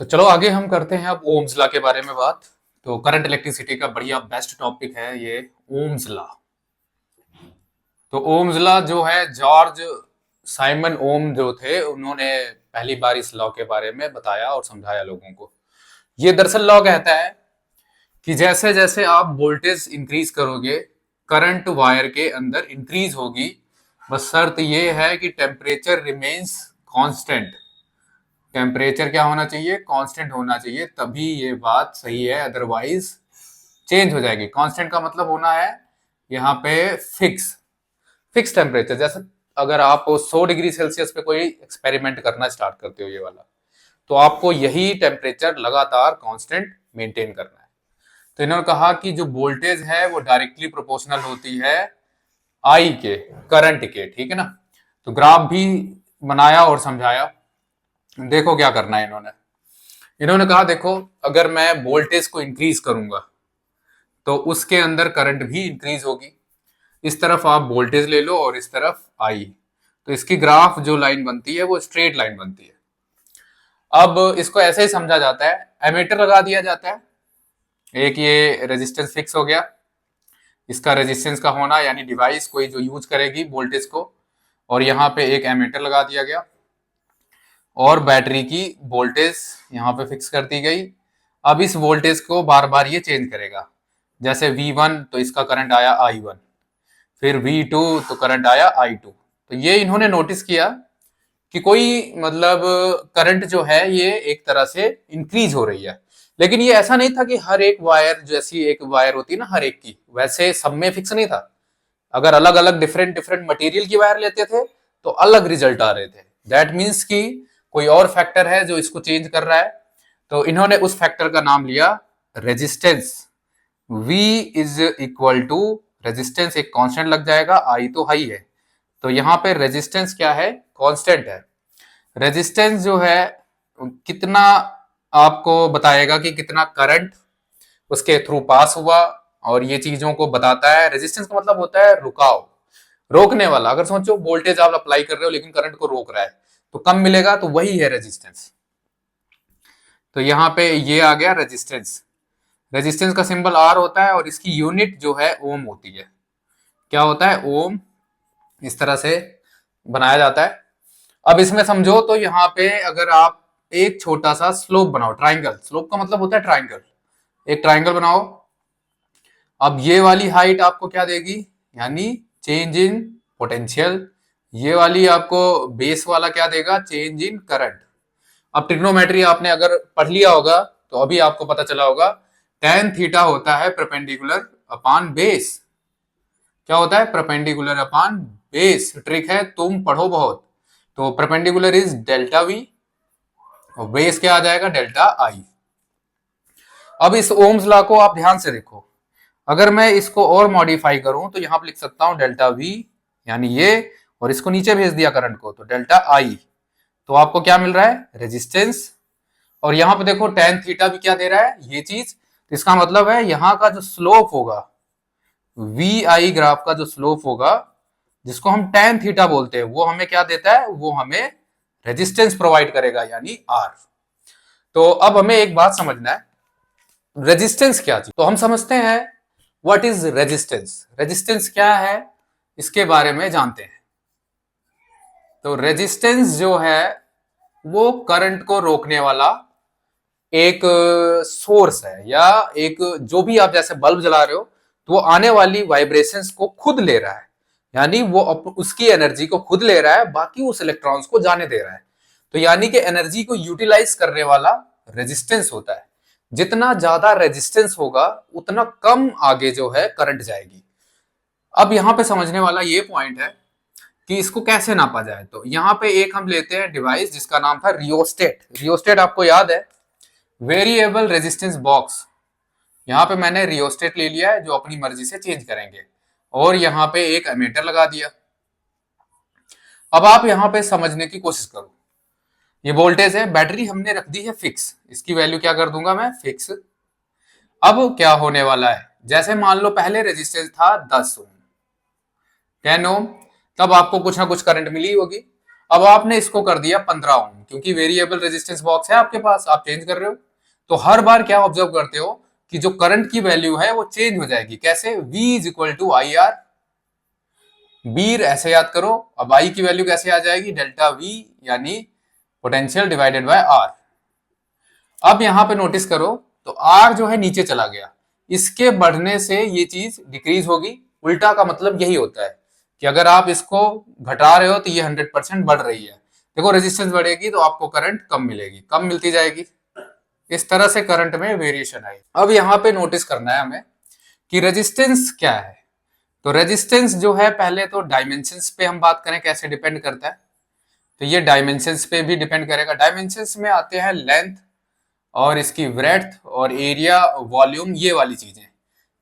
तो चलो आगे हम करते हैं अब ओम्स लॉ के बारे में बात। तो करंट इलेक्ट्रिसिटी का बढ़िया बेस्ट टॉपिक है ये ओम्स लॉ। तो ओम्स लॉ जो है जॉर्ज साइमन ओम जो थे उन्होंने पहली बार इस लॉ के बारे में बताया और समझाया लोगों को। ये दरअसल लॉ कहता है कि जैसे जैसे आप वोल्टेज इंक्रीज करोगे करंट वायर के अंदर इंक्रीज होगी। बस शर्त ये है कि टेम्परेचर रिमेन्स कांस्टेंट। टेम्परेचर क्या होना चाहिए? कांस्टेंट होना चाहिए, तभी ये बात सही है, अदरवाइज चेंज हो जाएगी। कांस्टेंट का मतलब होना है यहाँ पे फिक्स फिक्स टेम्परेचर। जैसे अगर आप 100 डिग्री सेल्सियस पे कोई एक्सपेरिमेंट करना स्टार्ट करते हो ये वाला, तो आपको यही टेम्परेचर लगातार कांस्टेंट मेंटेन करना है। तो इन्होंने कहा कि जो वोल्टेज है वो डायरेक्टली प्रोपोर्शनल होती है आई के, करंट के, ठीक है ना। तो ग्राफ भी बनाया और समझाया। देखो क्या करना है इन्होंने। इन्होंने कहा देखो, अगर मैं वोल्टेज को इंक्रीज करूंगा तो उसके अंदर करंट भी इंक्रीज होगी। इस तरफ आप वोल्टेज ले लो और इस तरफ आई, तो इसकी ग्राफ जो लाइन बनती है वो स्ट्रेट लाइन बनती है। अब इसको ऐसे ही समझा जाता है, एमीटर लगा दिया जाता है, एक ये रेजिस्टेंस फिक्स हो गया। इसका रेजिस्टेंस का होना यानी डिवाइस कोई जो यूज करेगी वोल्टेज को, और यहाँ पे एक एमीटर लगा दिया गया और बैटरी की वोल्टेज यहाँ पे फिक्स कर दी गई। अब इस वोल्टेज को बार बार ये चेंज करेगा। जैसे V1 तो इसका करंट आया I1, फिर V2 तो करंट आया I2। तो ये इन्होंने नोटिस किया कि कोई मतलब करंट जो है ये एक तरह से इंक्रीज हो रही है। लेकिन ये ऐसा नहीं था कि हर एक वायर, जैसी एक वायर होती है ना हर एक की, वैसे सब में फिक्स नहीं था। अगर अलग अलग डिफरेंट डिफरेंट मटेरियल की वायर लेते थे तो अलग रिजल्ट आ रहे थे। दैट मीन्स कि कोई और फैक्टर है जो इसको चेंज कर रहा है। तो इन्होंने उस फैक्टर का नाम लिया resistance. V is equal to resistance, एक कांस्टेंट लग जाएगा, I तो हाई है, तो यहाँ पे रेजिस्टेंस क्या है? कांस्टेंट है। रेजिस्टेंस जो है कितना आपको बताएगा कि कितना करंट उसके थ्रू पास हुआ, और ये चीजों को बताता है। रेजिस्टेंस का मतलब होता है रुकाव, रोकने वाला। अगर सोचो वोल्टेज आप अप्लाई कर रहे हो लेकिन करंट को रोक रहा है तो कम मिलेगा, तो वही है रेजिस्टेंस। तो यहाँ पे ये आ गया रेजिस्टेंस। रेजिस्टेंस का सिंबल R होता है और इसकी यूनिट जो है ओम होती है। क्या होता है? ओम। इस तरह से बनाया जाता है। अब इसमें समझो तो यहाँ पे अगर आप एक छोटा सा स्लोप बनाओ, ट्राइंगल, स्लोप का मतलब होता है ट्राइंगल, एक ट्राइंगल बनाओ। अब ये वाली हाइट आपको क्या देगी? यानी चेंज इन पोटेंशियल। ये वाली आपको बेस वाला क्या देगा? Change in current. अब ट्रिग्नोमेट्री आपने अगर पढ़ लिया होगा तो अभी आपको पता चला होगा tan थीटा होता है परपेंडिकुलर अपॉन बेस। क्या होता है? Perpendicular upon base. ट्रिक है, तुम पढ़ो बहुत। तो परपेंडिकुलर इज डेल्टा वी और बेस क्या आ जाएगा? डेल्टा आई। अब इस ओम्स लॉ को आप ध्यान से देखो। अगर मैं इसको और मॉडिफाई करूं तो यहां पर लिख सकता हूं डेल्टा वी, यानी ये, और इसको नीचे भेज दिया करंट को तो डेल्टा आई। तो आपको क्या मिल रहा है? रेजिस्टेंस। और यहां पे देखो tan थीटा भी क्या दे रहा है? ये चीज। तो इसका मतलब है यहां का जो स्लोप होगा, वी आई ग्राफ का जो स्लोप होगा, जिसको हम tan थीटा बोलते हैं, वो हमें क्या देता है? वो हमें रेजिस्टेंस प्रोवाइड करेगा, यानी आर। तो अब हमें एक बात समझना है, रेजिस्टेंस क्या चीज? तो हम समझते हैं व्हाट इज रेजिस्टेंस। रेजिस्टेंस क्या है इसके बारे में जानते हैं। तो रेजिस्टेंस जो है वो करंट को रोकने वाला एक सोर्स है, या एक, जो भी आप जैसे बल्ब जला रहे हो तो वो आने वाली वाइब्रेशंस को खुद ले रहा है, यानी वो उसकी एनर्जी को खुद ले रहा है, बाकी उस इलेक्ट्रॉन्स को जाने दे रहा है। तो यानी कि एनर्जी को यूटिलाइज करने वाला रेजिस्टेंस होता है। जितना ज्यादा रेजिस्टेंस होगा उतना कम आगे जो है करंट जाएगी। अब यहां पे समझने वाला ये पॉइंट है कि इसको कैसे नापा जाए। तो यहाँ पे एक हम लेते हैं डिवाइस जिसका नाम था रियोस्टेट। रियोस्टेट आपको याद है, वेरिएबल रेजिस्टेंस बॉक्स। यहाँ पे मैंने रियोस्टेट ले लिया है जो अपनी मर्जी से चेंज करेंगे, और यहाँ पे एक एमीटर लगा दिया। अब आप यहाँ पे समझने की कोशिश करो। ये वोल्टेज है, बैटरी हमने रख दी है फिक्स, इसकी वैल्यू क्या कर दूंगा मैं? फिक्स। अब क्या होने वाला है, जैसे मान लो पहले रेजिस्टेंस था 10 ओम, 10 ओम, तब आपको कुछ ना कुछ करंट मिली होगी। अब आपने इसको कर दिया 15 ओम, क्योंकि वेरिएबल रेजिस्टेंस बॉक्स है आपके पास, आप चेंज कर रहे हो, तो हर बार क्या ऑब्जर्व करते हो कि जो करंट की वैल्यू है वो चेंज हो जाएगी। कैसे? V is equal to I R, बीर ऐसे याद करो। अब आई की वैल्यू कैसे आ जाएगी? डेल्टा वी, यानी पोटेंशियल डिवाइडेड बाय आर। अब यहां पे नोटिस करो तो आर जो है नीचे चला गया, इसके बढ़ने से ये चीज डिक्रीज होगी। उल्टा का मतलब यही होता है कि अगर आप इसको घटा रहे हो तो ये 100% बढ़ रही है। देखो रेजिस्टेंस बढ़ेगी तो आपको करंट कम मिलेगी, कम मिलती जाएगी। इस तरह से करंट में वेरिएशन आएगी। अब यहाँ पे नोटिस करना है हमें कि रेजिस्टेंस क्या है। तो रेजिस्टेंस जो है, पहले तो डायमेंशंस पे हम बात करें कैसे डिपेंड करता है, तो ये डायमेंशंस पे भी डिपेंड करेगा। डायमेंशंस में आते हैं लेंथ और इसकी ब्रेड्थ और एरिया, वॉल्यूम, ये वाली चीजें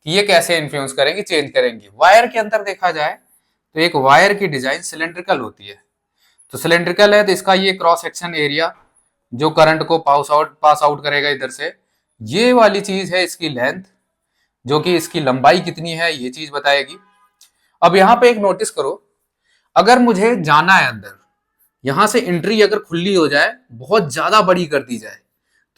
कि ये कैसे इन्फ्लुएंस करेंगी, चेंज करेंगी। वायर के अंदर देखा जाए तो एक वायर की डिजाइन सिलेंड्रिकल होती है। तो सिलेंड्रिकल है तो इसका ये क्रॉस सेक्शन एरिया जो करंट को पास आउट करेगा इधर से, ये वाली चीज है इसकी लेंथ, जो कि इसकी लंबाई कितनी है ये चीज बताएगी। अब यहां पे एक नोटिस करो, अगर मुझे जाना है अंदर, यहां से एंट्री अगर खुली हो जाए, बहुत ज्यादा बड़ी कर दी जाए,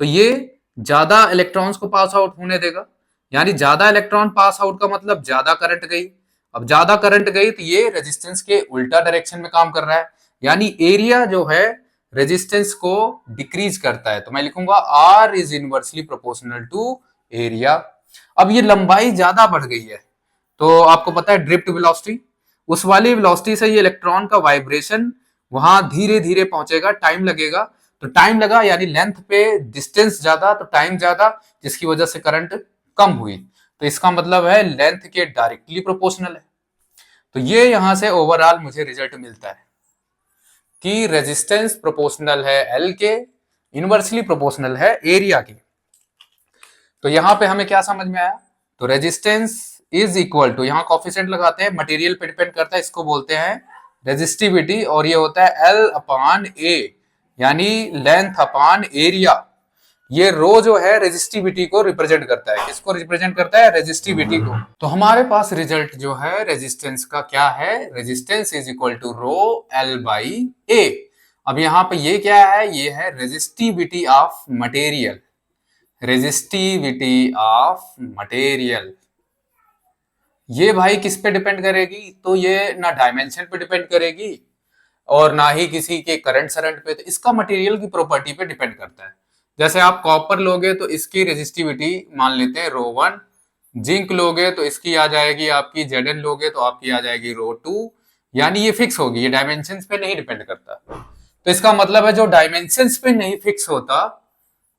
तो ये ज्यादा इलेक्ट्रॉन्स को पास आउट होने देगा, यानी ज्यादा इलेक्ट्रॉन पास आउट का मतलब ज्यादा करंट गई। अब ज्यादा करंट गई तो ये रेजिस्टेंस के उल्टा डायरेक्शन में काम कर रहा है, यानी एरिया जो है रेजिस्टेंस को डिक्रीज करता है। तो मैं लिखूंगा R is inversely proportional to area. अब ये लंबाई ज्यादा बढ़ गई है, तो आपको पता है ड्रिफ्ट वेलोसिटी, उस वाली वेलोसिटी से ये इलेक्ट्रॉन का वाइब्रेशन वहां धीरे धीरे पहुंचेगा, टाइम लगेगा। तो टाइम लगा यानी लेंथ पे डिस्टेंस ज्यादा तो टाइम ज्यादा, जिसकी वजह से करंट कम हुई। तो इसका मतलब है लेंथ के डायरेक्टली प्रोपोर्शनल है। तो ये यहां से ओवरऑल मुझे रिजल्ट मिलता है कि रेजिस्टेंस प्रोपोर्शनल है एल के, इनवर्सली प्रोपोर्शनल है एरिया के। तो यहां पे हमें क्या समझ में आया? तो रेजिस्टेंस इज इक्वल टू, यहां कॉफिशिएंट लगाते हैं, मटेरियल पे डिपेंड करता है, इसको बोलते हैं रेजिस्टिविटी, और ये होता है एल अपॉन ए, यानी लेंथ अपॉन एरिया। ये रो जो है रेजिस्टिविटी को रिप्रेजेंट करता है। किसको रिप्रेजेंट करता है? रेजिस्टिविटी को। तो हमारे पास रिजल्ट जो है रेजिस्टेंस का क्या है? Resistance is equal to rho L by A. अब यहां पे ये क्या है? ये है resistivity of material, resistivity of material. ये भाई किस पे डिपेंड करेगी? तो ये ना डायमेंशन पे डिपेंड करेगी और ना ही किसी के करंट सरंट पे, तो इसका मटेरियल की प्रॉपर्टी पे डिपेंड करता है। जैसे आप कॉपर लोगे तो इसकी रेजिस्टिविटी मान लेते हैं रो 1, जिंक लोगे तो इसकी आ जाएगी आपकी, Zn लोगे तो आपकी आ जाएगी रो 2, यानी ये फिक्स होगी, ये डायमेंशंस पे नहीं डिपेंड करता। तो इसका मतलब है जो डायमेंशंस पे नहीं फिक्स होता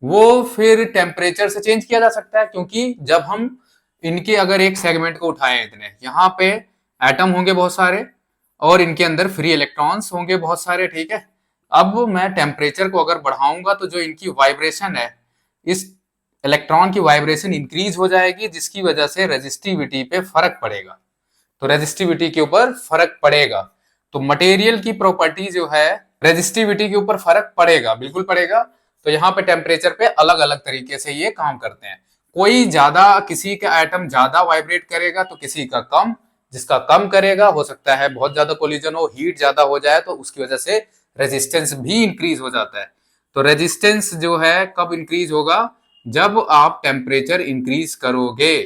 वो फिर टेम्परेचर से चेंज किया जा सकता है, क्योंकि जब हम इनके अगर एक सेगमेंट को उठाएं, इतने यहाँ पे एटम होंगे बहुत सारे और इनके अंदर फ्री इलेक्ट्रॉन्स होंगे बहुत सारे, ठीक है। अब मैं टेम्परेचर को अगर बढ़ाऊंगा तो जो इनकी वाइब्रेशन है, इस इलेक्ट्रॉन की वाइब्रेशन इंक्रीज हो जाएगी, जिसकी वजह से रेजिस्टिविटी पे फर्क पड़ेगा। तो रेजिस्टिविटी के ऊपर फर्क पड़ेगा, तो मटेरियल की प्रॉपर्टी जो है रेजिस्टिविटी के ऊपर फर्क पड़ेगा, बिल्कुल पड़ेगा। तो यहाँ पे टेम्परेचर पे अलग अलग तरीके से ये काम करते हैं। कोई ज्यादा, किसी का एटम ज्यादा वाइब्रेट करेगा तो किसी का कम, जिसका कम करेगा हो सकता है बहुत ज्यादा कोलिजन हो, हीट ज्यादा हो जाए तो उसकी वजह से रेजिस्टेंस भी इंक्रीज हो जाता है। तो रेजिस्टेंस जो है कब इंक्रीज होगा? जब आप टेम्परेचर इंक्रीज करोगे।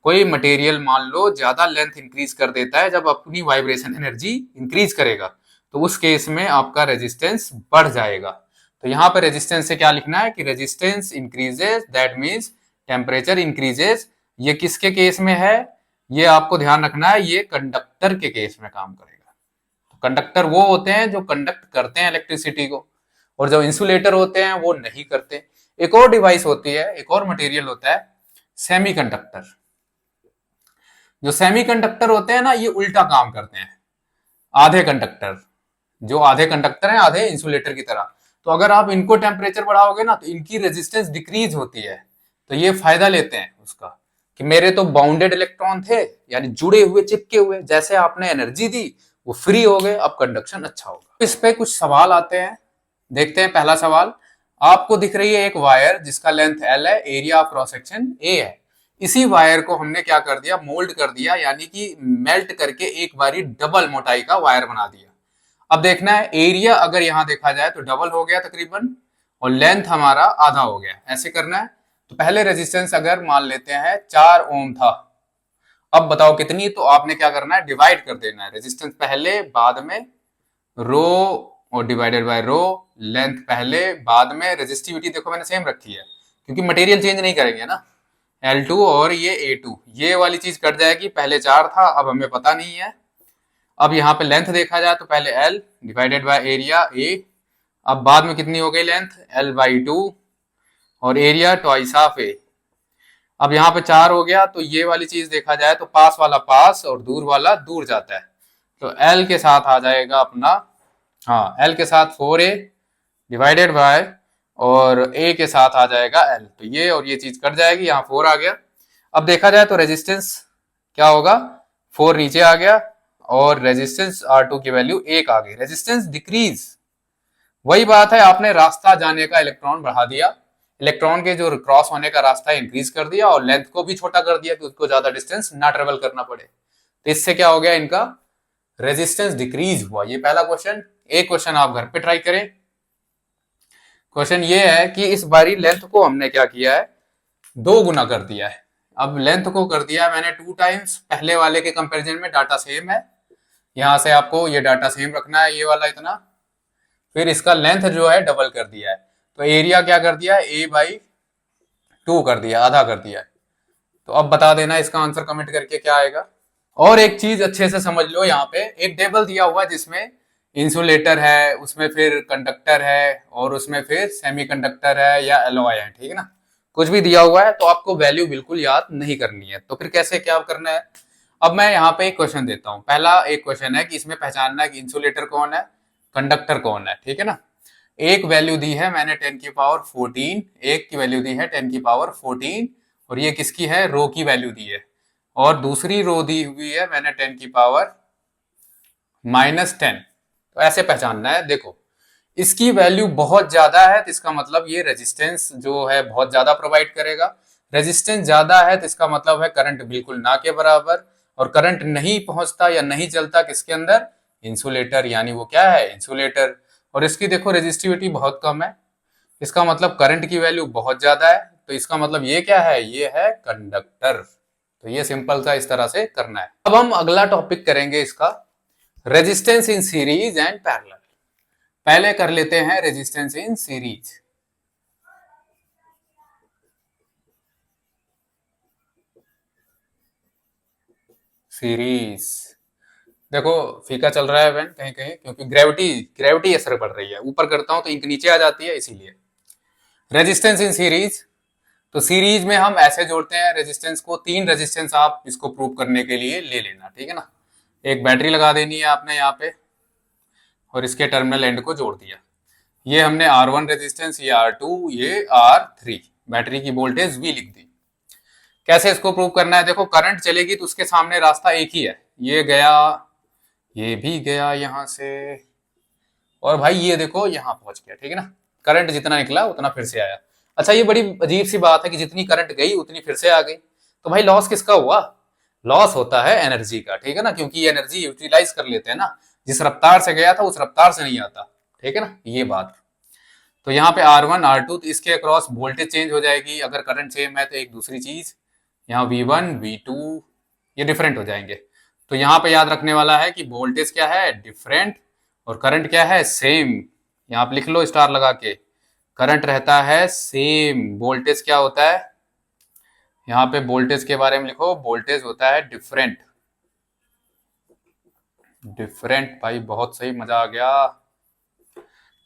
कोई मटेरियल मान लो ज्यादा लेंथ इंक्रीज कर देता है, जब अपनी वाइब्रेशन एनर्जी इंक्रीज करेगा तो उस केस में आपका रेजिस्टेंस बढ़ जाएगा। तो यहाँ पे रेजिस्टेंस से क्या लिखना है कि resistance increases, that means temperature increases. ये किसके केस में है? ये आपको ध्यान रखना है, ये कंडक्टर के केस में काम करेगा। तो कंडक्टर वो होते हैं जो कंडक्ट करते हैं इलेक्ट्रिसिटी को, और जो इंसुलेटर होते हैं वो नहीं करते। एक और डिवाइस होती है, एक और मटेरियल होता है सेमीकंडक्टर। जो सेमीकंडक्टर होते हैं ना, ये उल्टा काम करते हैं। आधे कंडक्टर, जो आधे कंडक्टर हैं आधे इंसुलेटर की तरह, तो अगर आप इनको टेम्परेचर बढ़ाओगे ना तो इनकी रेजिस्टेंस डिक्रीज होती है। तो ये फायदा लेते हैं उसका कि मेरे तो बाउंडेड इलेक्ट्रॉन थे, यानी जुड़े हुए, चिपके हुए, जैसे आपने एनर्जी दी वो फ्री हो गए, अब कंडक्शन अच्छा होगा। इस पे कुछ सवाल आते हैं, देखते हैं। पहला सवाल, आपको दिख रही है एक वायर जिसका लेंथ L है, area of cross section A है। इसी वायर को हमने क्या कर दिया? मोल्ड कर दिया, यानी कि मेल्ट करके एक बारी डबल मोटाई का वायर बना दिया। अब देखना है एरिया, अगर यहां देखा जाए तो डबल हो गया तकरीबन, और लेंथ हमारा आधा हो गया। ऐसे करना है। तो पहले रेजिस्टेंस अगर मान लेते हैं 4 ओम था, अब बताओ कितनी, तो आपने क्या करना है, डिवाइड कर देना है। रेजिस्टेंस पहले, बाद में रो, और डिवाइडेड बाय रो, लेंथ पहले बाद में, रेजिस्टिविटी देखो मैंने सेम रखी है क्योंकि मटेरियल चेंज नहीं करेंगे ना। L2 और ये A2, ये वाली चीज कट जाएगी, पहले 4 था अब हमें पता नहीं है। अब यहाँ पे लेंथ देखा जाए तो पहले L divided by area A, अब बाद में कितनी हो गई लेंथ, L/2, और एरिया ट्वाइस ऑफ A। अब यहाँ पे 4 हो गया, तो ये वाली चीज देखा जाए तो पास वाला पास और दूर वाला दूर जाता है, तो L के साथ आ जाएगा अपना, हाँ L के साथ 4A डिवाइडेड बाय, और A के साथ आ जाएगा L, तो ये और ये चीज कट जाएगी, यहाँ 4 आ गया। अब देखा जाए तो रेजिस्टेंस क्या होगा, 4 नीचे आ गया, और रेजिस्टेंस R2 की वैल्यू 1 आ गई, रेजिस्टेंस डिक्रीज। वही बात है, आपने रास्ता जाने का इलेक्ट्रॉन बढ़ा दिया, इलेक्ट्रॉन के जो क्रॉस होने का रास्ता इंक्रीज कर दिया, और लेंथ को भी छोटा कर दिया कि उसको ज्यादा डिस्टेंस ना ट्रेवल करना पड़े। तो इससे क्या हो गया, इनका रेजिस्टेंस डिक्रीज हुआ। ये पहला क्वेश्चन। एक क्वेश्चन आप घर पे ट्राई करें। क्वेश्चन ये है कि इस बारी लेंथ को हमने क्या किया है, 2 गुना कर दिया है। अब लेंथ को कर दिया मैंने 2 टाइम्स, पहले वाले के कंपैरिजन में डाटा सेम है, यहां से आपको ये डाटा सेम रखना है, ये वाला इतना, फिर इसका लेंथ जो है डबल कर दिया है, तो एरिया क्या कर दिया है, A/2 कर दिया, आधा कर दिया है। तो अब बता देना इसका आंसर कमेंट करके क्या आएगा। और एक चीज अच्छे से समझ लो, यहाँ पे एक टेबल दिया हुआ है जिसमें इंसुलेटर है, उसमें फिर कंडक्टर है, और उसमें फिर सेमीकंडक्टर है या एलॉय है, ठीक है ना, कुछ भी दिया हुआ है, तो आपको वैल्यू बिल्कुल याद नहीं करनी है। तो फिर कैसे क्या करना है, अब मैं यहाँ पे एक क्वेश्चन देता हूँ। पहला एक क्वेश्चन है कि इसमें पहचानना है कि इंसुलेटर कौन है, कंडक्टर कौन है, ठीक है ना। एक वैल्यू दी है मैंने 10⁻14, एक की वैल्यू दी है 10⁻14, और ये किसकी है, रो की वैल्यू दी है, और दूसरी रो दी हुई है मैंने 10⁻−10। तो ऐसे पहचानना है। देखो इसकी वैल्यू बहुत ज्यादा है तो इसका मतलब ये रेजिस्टेंस जो है बहुत ज्यादा प्रोवाइड करेगा, रेजिस्टेंस ज्यादा है तो इसका मतलब है करंट बिल्कुल ना के बराबर, और करंट नहीं पहुंचता या नहीं चलता किसके अंदर, इंसुलेटर, यानी वो क्या है, इंसुलेटर। और इसकी देखो रेजिस्टिविटी बहुत कम है, इसका मतलब करंट की वैल्यू बहुत ज्यादा है, तो इसका मतलब ये क्या है, ये है कंडक्टर। तो ये सिंपल सा इस तरह से करना है। अब हम अगला टॉपिक करेंगे इसका, resistance in series and parallel. पहले कर लेते हैं रेजिस्टेंस इन सीरीज। सीरीज देखो फीका चल रहा है इवेंट कहीं कहीं, क्योंकि ग्रेविटी ग्रेविटी असर पड़ रही है, ऊपर करता हूं तो इंक नीचे आ जाती है, इसीलिए। रेजिस्टेंस इन सीरीज, तो सीरीज में हम ऐसे जोड़ते हैं रेजिस्टेंस को, 3 रेजिस्टेंस आप इसको प्रूव करने के लिए ले लेना, ठीक है ना। एक बैटरी लगा देनी है आपने यहाँ पे, और इसके टर्मिनल एंड को जोड़ दिया। ये हमने R1 रेजिस्टेंस, ये R2, ये R3, बैटरी की वोल्टेज V लिख दी। कैसे इसको प्रूव करना है, देखो करंट चलेगी तो उसके सामने रास्ता एक ही है, ये गया, ये भी गया यहां से, और भाई ये देखो यहां पहुंच गया, ठीक है ना। करंट जितना निकला उतना फिर से आया। अच्छा ये बड़ी अजीब सी बात है कि जितनी करंट गई उतनी फिर से आ गई, तो भाई लॉस किसका हुआ, लॉस होता है एनर्जी का, ठीक है ना, क्योंकि ये एनर्जी यूटिलाइज कर लेते हैं ना, जिस रफ्तार से गया था उस रफ्तार से नहीं आता, ठीक है ना, ये बात। तो यहाँ पे R1 R2, तो इसके अक्रॉस वोल्टेज चेंज हो जाएगी, अगर करंट सेम है तो एक दूसरी चीज, यहाँ V1 V2 ये डिफरेंट हो जाएंगे। तो यहाँ पे याद रखने वाला है कि वोल्टेज क्या है, डिफरेंट, और करंट क्या है, सेम। यहाँ पे लिख लो स्टार लगा के, करंट रहता है सेम, वोल्टेज क्या होता है, यहाँ पे वोल्टेज के बारे में लिखो, वोल्टेज होता है डिफरेंट। डिफरेंट भाई बहुत सही, मजा आ गया।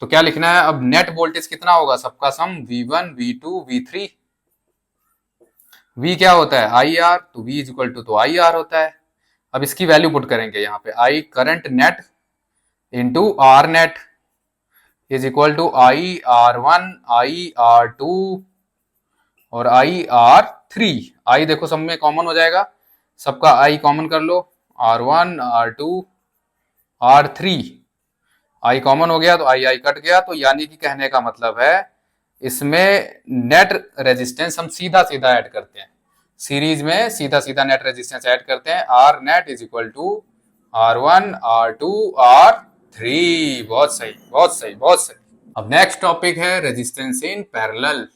तो क्या लिखना है अब, नेट वोल्टेज कितना होगा, सबका सम, V1 V2 V3। V क्या होता है, IR, तो V इज इक्वल टू तो IR होता है। अब इसकी वैल्यू पुट करेंगे यहाँ पे, I current net into R net is equal to IR1 IR2 और IR3। I देखो सब में कॉमन हो जाएगा, सबका I कॉमन कर लो, R1 R2 R3, I common हो गया तो I कट गया, तो यानी कि कहने का मतलब है इसमें नेट रेजिस्टेंस हम सीधा सीधा ऐड करते हैं, सीरीज में सीधा सीधा नेट रेजिस्टेंस ऐड करते हैं, R net is equal to R1 R2 R3। 3। बहुत सही, बहुत सही, बहुत सही। अब नेक्स्ट टॉपिक है रेजिस्टेंस इन पैरेलल।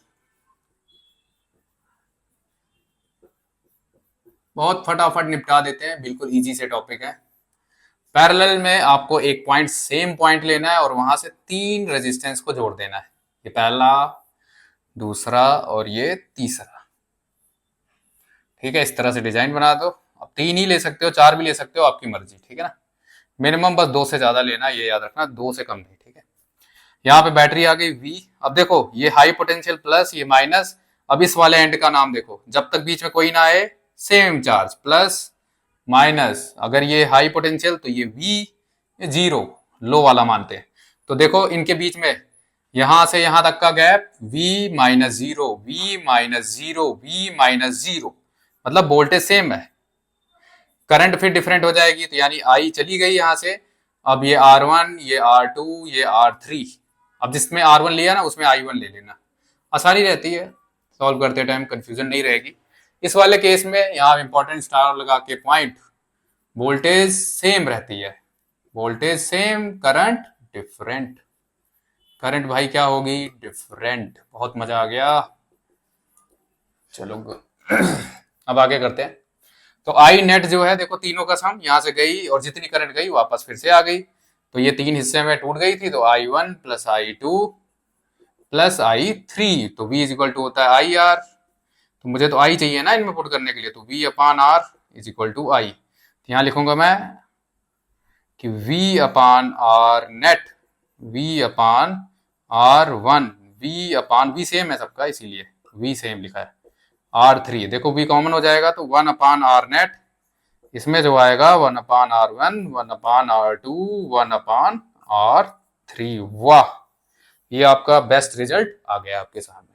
बहुत फटाफट निपटा देते हैं, बिल्कुल इजी से टॉपिक है। पैरेलल में आपको एक पॉइंट, सेम पॉइंट लेना है और वहां से 3 रेजिस्टेंस को जोड़ देना है। ये पहला, दूसरा और ये तीसरा। ठीक है, इस तरह से डिजाइन बना दो। अब 3 ही ले सकते हो, 4 भी ले सकते हो, आपकी मर्जी। ठीक है ना, मिनिमम बस 2 से ज्यादा लेना, ये याद रखना, 2 से कम नहीं। ठीक है, यहाँ पे बैटरी आ गई V। अब देखो ये हाई पोटेंशियल प्लस, ये माइनस। अब इस वाले एंड का नाम देखो, जब तक बीच में कोई ना आए, सेम चार्ज, प्लस माइनस। अगर ये हाई पोटेंशियल तो ये V, ये जीरो, लो वाला मानते हैं। तो देखो इनके बीच में यहां से यहां तक का gap V minus zero, V minus zero, V minus zero, मतलब वोल्टेज सेम है। करंट फिर डिफरेंट हो जाएगी, तो यानी I चली गई यहां से। अब ये R1, ये R2, ये R3। अब जिसमें R1 लिया ना उसमें I1 ले लेना, आसानी रहती है, सॉल्व करते टाइम कंफ्यूजन नहीं रहेगी। इस वाले केस में यहाँ इंपॉर्टेंट स्टार लगा के पॉइंट, वोल्टेज सेम रहती है, voltage same, current different. Current भाई क्या होगी, डिफरेंट। बहुत मजा आ गया। चलो अब आगे करते हैं। तो आई नेट जो है, देखो तीनों का सम यहां से गई और जितनी करंट गई वापस फिर से आ गई, तो ये 3 हिस्से में टूट गई थी। तो I1 plus I2 plus I3, तो V इज इक्वल टू होता है IR। तो मुझे तो I चाहिए ना इनमें पुट करने के लिए, तो V upon R is equal to I। तो यहां लिखूंगा मैं कि V upon R net, V upon R1, V same है सबका, इसीलिए V सेम लिखा है। R3 देखो V कॉमन हो जाएगा, तो 1 अपान R नेट, इसमें जो आएगा 1 अपान R1, 1 अपान R2, 1 अपान R3। वाह, ये आपका बेस्ट रिजल्ट आ गया आपके सामने।